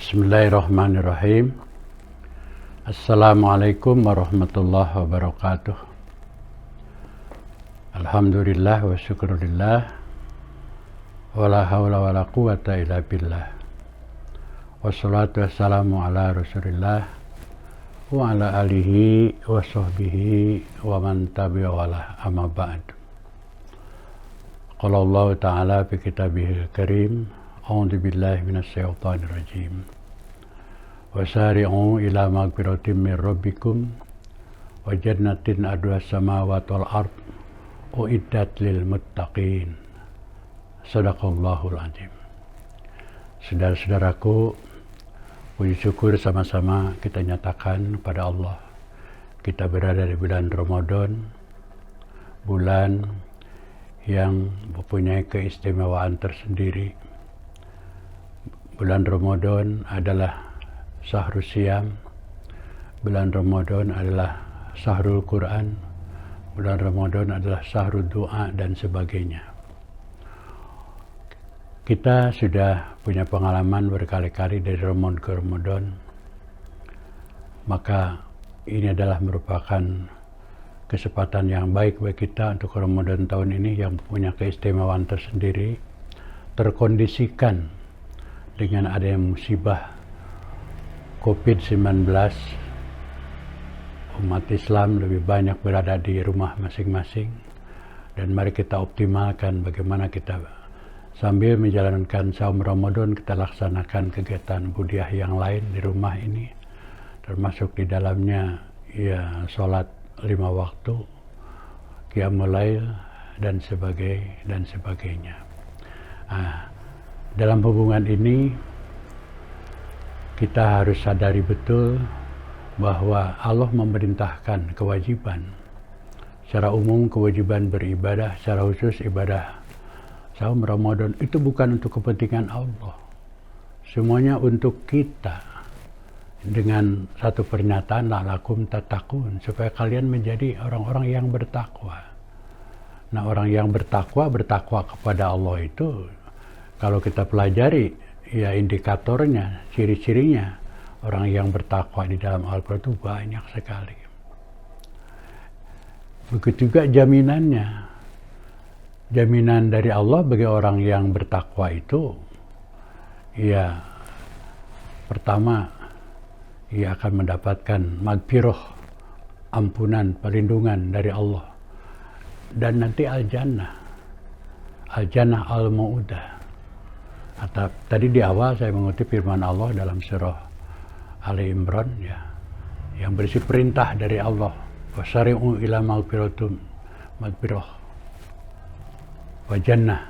Bismillahirrahmanirrahim. Assalamualaikum warahmatullahi wabarakatuh. Alhamdulillah wa syukurillah. Wala hawla wala quwata illa billah. Wassalatu wassalamu ala rasulillah wa ala alihi wa sahbihi wa man tabi'alah amma ba'd. Qala Allah ta'ala fi kitabihil karim, a'udzu billahi minasyaitonir rajim. Wasari'u ila magfiratin min rabbikum wa jannatin arduha samawati wal ard uiddat lil muttaqin. Shadaqallahul azim. Saudara-saudaraku, puji syukur sama-sama kita nyatakan kepada Allah. Kita berada di bulan Ramadan, bulan yang mempunyai keistimewaan tersendiri. Bulan Ramadan adalah Syahrul Siyam, bulan Ramadan adalah Syahrul Quran, bulan Ramadan adalah Syahrul Doa dan sebagainya. Kita sudah punya pengalaman berkali-kali dari Ramadan ke Ramadan, maka ini adalah merupakan kesempatan yang baik bagi kita untuk Ramadan tahun ini yang punya keistimewaan tersendiri, terkondisikan dengan adanya musibah COVID-19. Umat Islam lebih banyak berada di rumah masing-masing, dan mari kita optimalkan bagaimana kita sambil menjalankan saum Ramadan kita laksanakan kegiatan budiah yang lain di rumah ini, termasuk di dalamnya ya sholat 5 waktu, qiyamul lail dan sebagainya. Dalam hubungan ini kita harus sadari betul bahwa Allah memerintahkan kewajiban secara umum, kewajiban beribadah, secara khusus ibadah saum Ramadan itu bukan untuk kepentingan Allah, semuanya untuk kita, dengan satu pernyataan la'allakum tattaqun, supaya kalian menjadi orang-orang yang bertakwa. Nah, orang yang bertakwa kepada Allah itu kalau kita pelajari ya indikatornya, ciri-cirinya orang yang bertakwa di dalam Al-Quran itu banyak sekali. Begitu juga jaminannya. Jaminan dari Allah bagi orang yang bertakwa itu ya pertama ia akan mendapatkan magfirah, ampunan, perlindungan dari Allah, dan nanti al-jannah al-mau'udah. Tadi di awal saya mengutip firman Allah dalam surah Ali Imran ya, yang berisi perintah dari Allah, wasari'u ila magfirah wa jannah,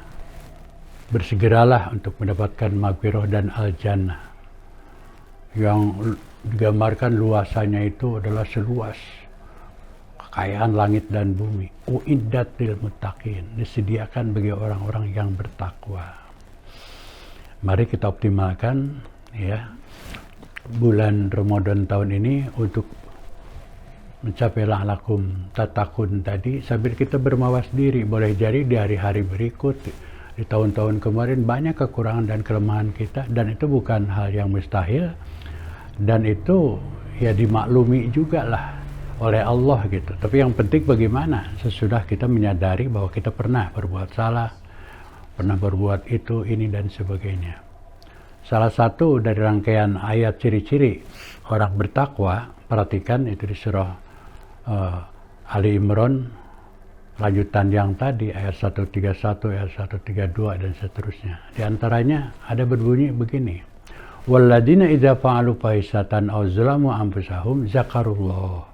bersegeralah untuk mendapatkan magfirah dan al-jannah, yang digambarkan luasannya itu adalah seluas kekayaan langit dan bumi. Uiddat lil muttaqin, disediakan bagi orang-orang yang bertakwa. Mari kita optimalkan ya bulan Ramadan tahun ini untuk mencapai la'allakum tattaqun tadi, sambil kita bermawas diri. Boleh jadi di hari-hari berikut, di tahun-tahun kemarin banyak kekurangan dan kelemahan kita, dan itu bukan hal yang mustahil, dan itu ya dimaklumi juga lah oleh Allah gitu. Tapi yang penting bagaimana sesudah kita menyadari bahwa kita pernah berbuat salah, pernah berbuat itu, ini dan sebagainya. Salah satu dari rangkaian ayat ciri-ciri orang bertakwa, perhatikan itu di surah Ali Imran, lanjutan yang tadi ayat 131, ayat 132 dan seterusnya. Di antaranya ada berbunyi begini: walladzina idza fa'alu fahisatan aw zalamu anfusahum zakarullah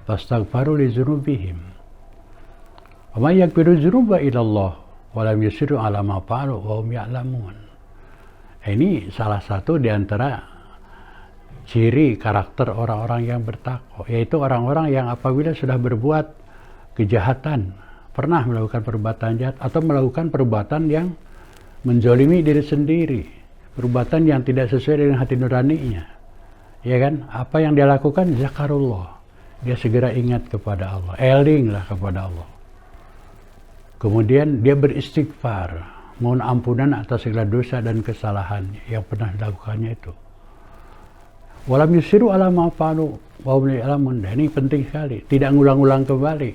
fastaghfaru li dzunubihim wa may yaghfiru dzunuba illallah wa lam yusiru ala ma fa'alu wa hum ya'lamun. Ini salah satu di antara ciri karakter orang-orang yang bertakwa, yaitu orang-orang yang apabila sudah berbuat kejahatan, pernah melakukan perbuatan jahat atau melakukan perbuatan yang menzalimi diri sendiri, perbuatan yang tidak sesuai dengan hati nuraninya, ya kan? Apa yang dia lakukan? Zakarullah, dia segera ingat kepada Allah, elinglah kepada Allah. Kemudian dia beristighfar, mohon ampunan atas segala dosa dan kesalahan yang pernah dilakukannya itu. Walam yusiru ala ma fa'alu wa hum la ya'lamun. Ini penting sekali, tidak ngulang-ulang kembali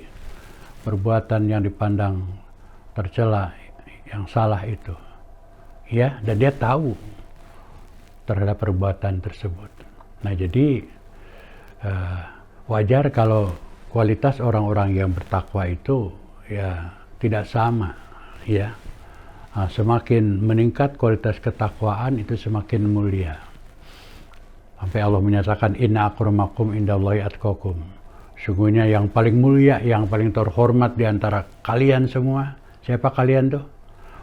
perbuatan yang dipandang tercela, yang salah itu. Ya, dan dia tahu terhadap perbuatan tersebut. Nah, jadi wajar kalau kualitas orang-orang yang bertakwa itu ya tidak sama, ya. Semakin meningkat kualitas ketakwaan itu semakin mulia. Sampai Allah menyatakan inna akramakum indallahi atqakum. Sungguhnya yang paling mulia, yang paling terhormat di antara kalian semua, siapa kalian tuh?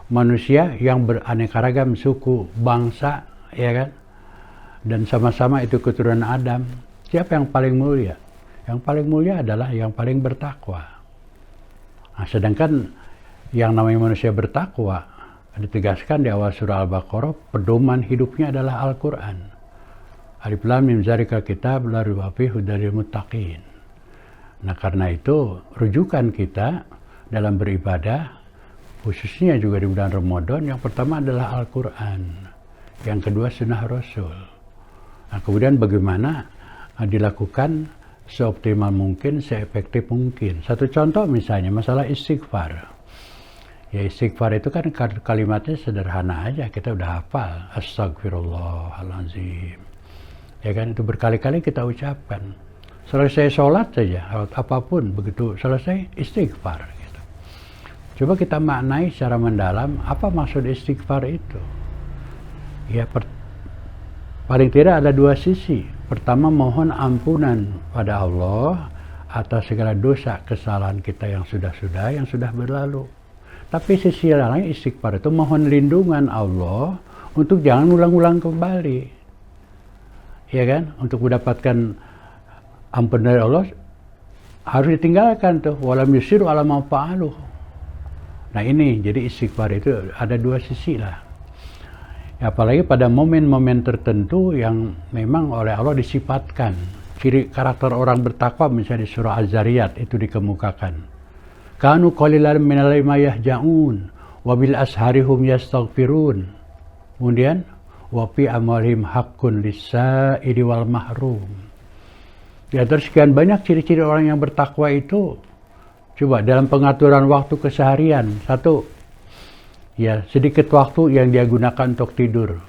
Manusia yang beraneka ragam suku, bangsa, ya kan? Dan sama-sama itu keturunan Adam. Siapa yang paling mulia? Yang paling mulia adalah yang paling bertakwa. Nah, sedangkan yang namanya manusia bertakwa ditegaskan di awal surah Al-Baqarah, pedoman hidupnya adalah Al-Quran. Alif Lam Mim Zalikal Kitab la raiba fihi hudal lil muttaqin. Nah, karena itu rujukan kita dalam beribadah, khususnya juga di bulan Ramadan, yang pertama adalah Al-Quran, yang kedua sunnah Rasul. Nah, kemudian bagaimana dilakukan seoptimal mungkin, seefektif mungkin. Satu contoh misalnya masalah istighfar. Ya, istighfar itu kan kalimatnya sederhana aja, kita udah hafal, astagfirullahaladzim. Ya kan, itu berkali-kali kita ucapkan. Selesai sholat saja, apapun, begitu selesai istighfar. Gitu. Coba kita maknai secara mendalam, apa maksud istighfar itu? Ya, paling tidak ada dua sisi. Pertama, mohon ampunan pada Allah atas segala dosa, kesalahan kita yang sudah berlalu. Tapi sisi lain istighfar itu mohon lindungan Allah untuk jangan ulang-ulang kembali. Ya kan? Untuk mendapatkan ampun dari Allah harus ditinggalkan tuh, walam yusiru ala ma fa'alu. Nah, ini jadi istighfar itu ada dua sisi lah. Ya, apalagi pada momen-momen tertentu yang memang oleh Allah disifatkan. Ciri karakter orang bertakwa misalnya di surah Az-Zariyat itu dikemukakan. Kanu qalilan minal laili ma yahja'un wa bil asharihum yastaghfirun. Kemudian wa fi amwalihim haqqun lis-sa'ili wal mahrum. Ya, terus sekian banyak ciri-ciri orang yang bertakwa itu. Coba dalam pengaturan waktu keseharian, satu, ya sedikit waktu yang dia gunakan untuk tidur.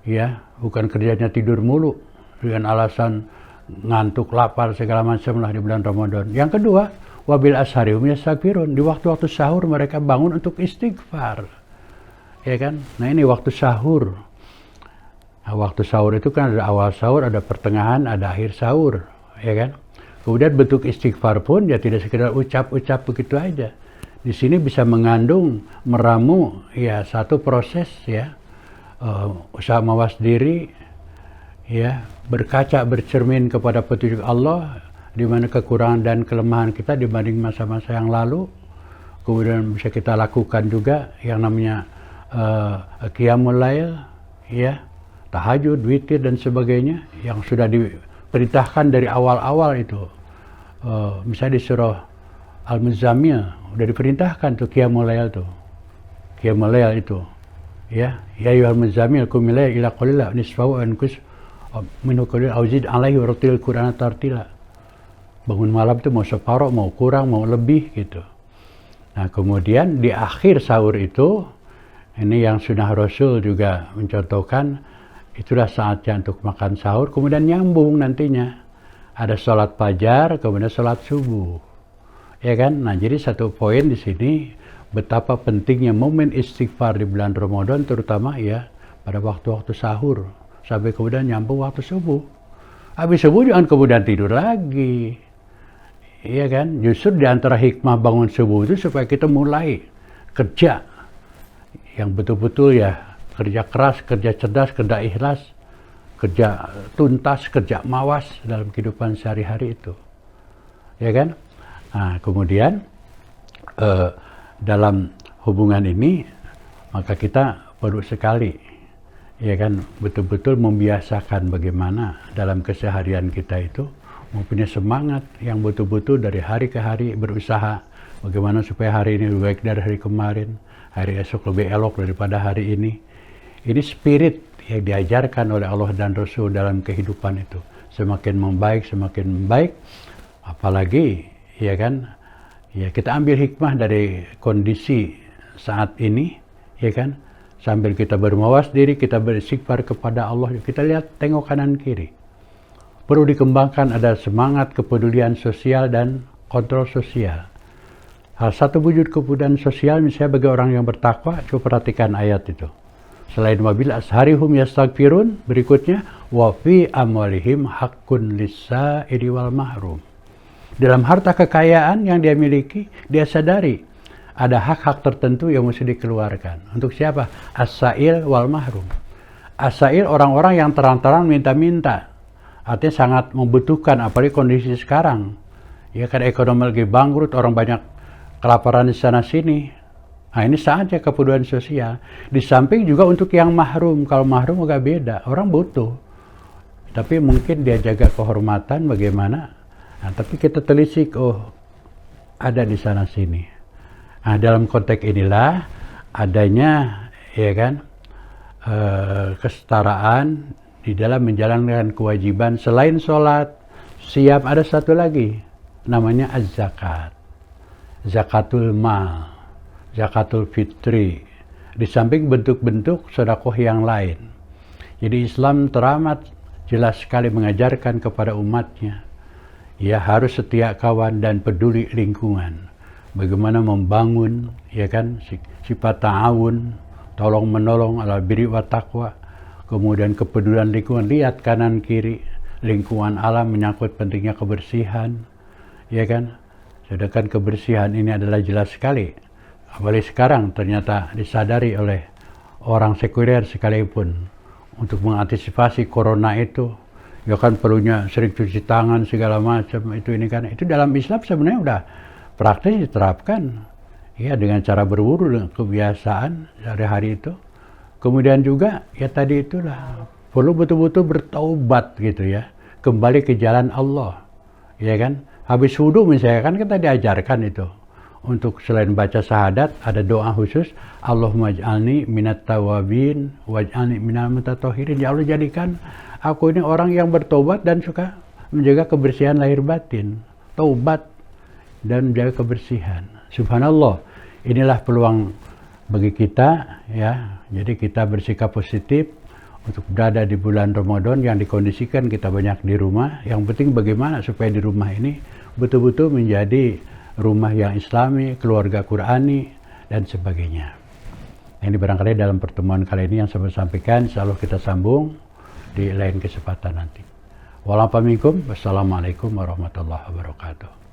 Ya, bukan kerjanya tidur mulu dengan alasan ngantuk, lapar, segala macam lah di bulan Ramadan. Yang kedua, wabil asharihum yastaghfirun. Di waktu-waktu sahur mereka bangun untuk istighfar. Ya kan? Nah, ini waktu sahur. Nah, waktu sahur itu kan ada awal sahur, ada pertengahan, ada akhir sahur, ya kan? Kemudian bentuk istighfar pun ya tidak sekedar ucap-ucap begitu aja. Di sini bisa mengandung, meramu ya satu proses ya, usaha mawas diri, ya berkaca, bercermin kepada petunjuk Allah, di mana kekurangan dan kelemahan kita dibanding masa-masa yang lalu. Kemudian bisa kita lakukan juga yang namanya qiyamul lail, ya, tahajud, witir dan sebagainya yang sudah diperintahkan dari awal-awal itu. Misalnya di surah Al-Muzammil udah diperintahkan tuh qiyamul lail tuh. Qiyamul lail itu, ya, ya ayyuhal muzammil qum laila illa qalila nisfahu anqus minhu qalil auzid alaihi wa rattil qur'ana tartila. Bangun malam itu mau separuh, mau kurang, mau lebih gitu. Nah, kemudian di akhir sahur itu, ini yang sunnah Rasul juga mencontohkan, itulah saatnya untuk makan sahur, kemudian nyambung nantinya. Ada sholat fajar, kemudian sholat subuh. Ya kan? Nah, jadi satu poin di sini, betapa pentingnya momen istighfar di bulan Ramadan, terutama ya pada waktu-waktu sahur, sampai kemudian nyambung waktu subuh. Habis subuh jangan kemudian tidur lagi. Iya kan? Justru di antara hikmah bangun subuh itu supaya kita mulai kerja yang betul-betul ya, kerja keras, kerja cerdas, kerja ikhlas, kerja tuntas, kerja mawas dalam kehidupan sehari-hari itu. Ya kan? Nah, kemudian dalam hubungan ini maka kita perlu sekali ya kan betul-betul membiasakan bagaimana dalam keseharian kita itu mempunyai semangat yang betul-betul dari hari ke hari berusaha bagaimana supaya hari ini lebih baik dari hari kemarin, hari esok lebih elok daripada hari ini. Ini spirit yang diajarkan oleh Allah dan Rasul dalam kehidupan itu semakin membaik, apalagi ya kan, ya kita ambil hikmah dari kondisi saat ini, ya kan, sambil kita bermawas diri, kita beristighfar kepada Allah, kita lihat tengok kanan kiri. Perlu dikembangkan ada semangat kepedulian sosial dan kontrol sosial. Salah satu wujud kepedulian sosial misalnya bagi orang yang bertakwa, coba perhatikan ayat itu. Selain wabil asharihum yastaghfirun, berikutnya wa fi amwalihim haqqun lis-sa'ili wal mahrum. Dalam harta kekayaan yang dia miliki, dia sadari ada hak-hak tertentu yang mesti dikeluarkan. Untuk siapa? As-sa'il wal mahrum. As-sa'il orang-orang yang terang-terang minta-minta. Artinya sangat membutuhkan, apalagi kondisi sekarang. Ya kan ekonomi lagi bangkrut, orang banyak kelaparan di sana sini. Nah ini saatnya kepedulian sosial. Di samping juga untuk yang mahrum. Kalau mahrum agak beda, orang butuh. Tapi mungkin dia jaga kehormatan bagaimana. Nah, tapi kita telisik, oh ada di sana sini. Nah dalam konteks inilah adanya ya kan kesetaraan di dalam menjalankan kewajiban selain sholat. Siap ada satu lagi namanya az-zakat. Zakatul mal. Zakatul fitri, di samping bentuk-bentuk sedekah yang lain. Jadi Islam teramat jelas sekali mengajarkan kepada umatnya, ya harus setia kawan dan peduli lingkungan. Bagaimana membangun, ya kan, sifat ta'awun, tolong menolong, ala birri wa taqwa, kemudian kepedulian lingkungan, lihat kanan kiri, lingkungan alam menyangkut pentingnya kebersihan, ya kan. Sedangkan kebersihan ini adalah jelas sekali. Apalagi sekarang ternyata disadari oleh orang sekuler sekalipun untuk mengantisipasi corona itu, ya kan perlunya sering cuci tangan segala macam itu ini kan. Itu dalam Islam sebenarnya udah praktis diterapkan, ya dengan cara berwudu dengan kebiasaan sehari-hari itu. Kemudian juga ya tadi itulah perlu betul-betul bertaubat gitu ya, kembali ke jalan Allah, ya kan. Habis wudu misalnya kan kita diajarkan itu. Untuk selain baca syahadat, ada doa khusus, Allahumma ij'alni minat tawabin, waj'alni minal mutatahhirin. Ya Allah jadikan aku ini orang yang bertobat dan suka menjaga kebersihan lahir batin. Taubat dan menjaga kebersihan. Subhanallah, inilah peluang bagi kita ya. Jadi kita bersikap positif untuk berada di bulan Ramadan yang dikondisikan kita banyak di rumah. Yang penting bagaimana supaya di rumah ini betul-betul menjadi rumah yang islami, keluarga Qurani, dan sebagainya. Ini barangkali dalam pertemuan kali ini yang saya sampaikan, insya Allah kita sambung di lain kesempatan nanti. Wassalamualaikum warahmatullahi wabarakatuh.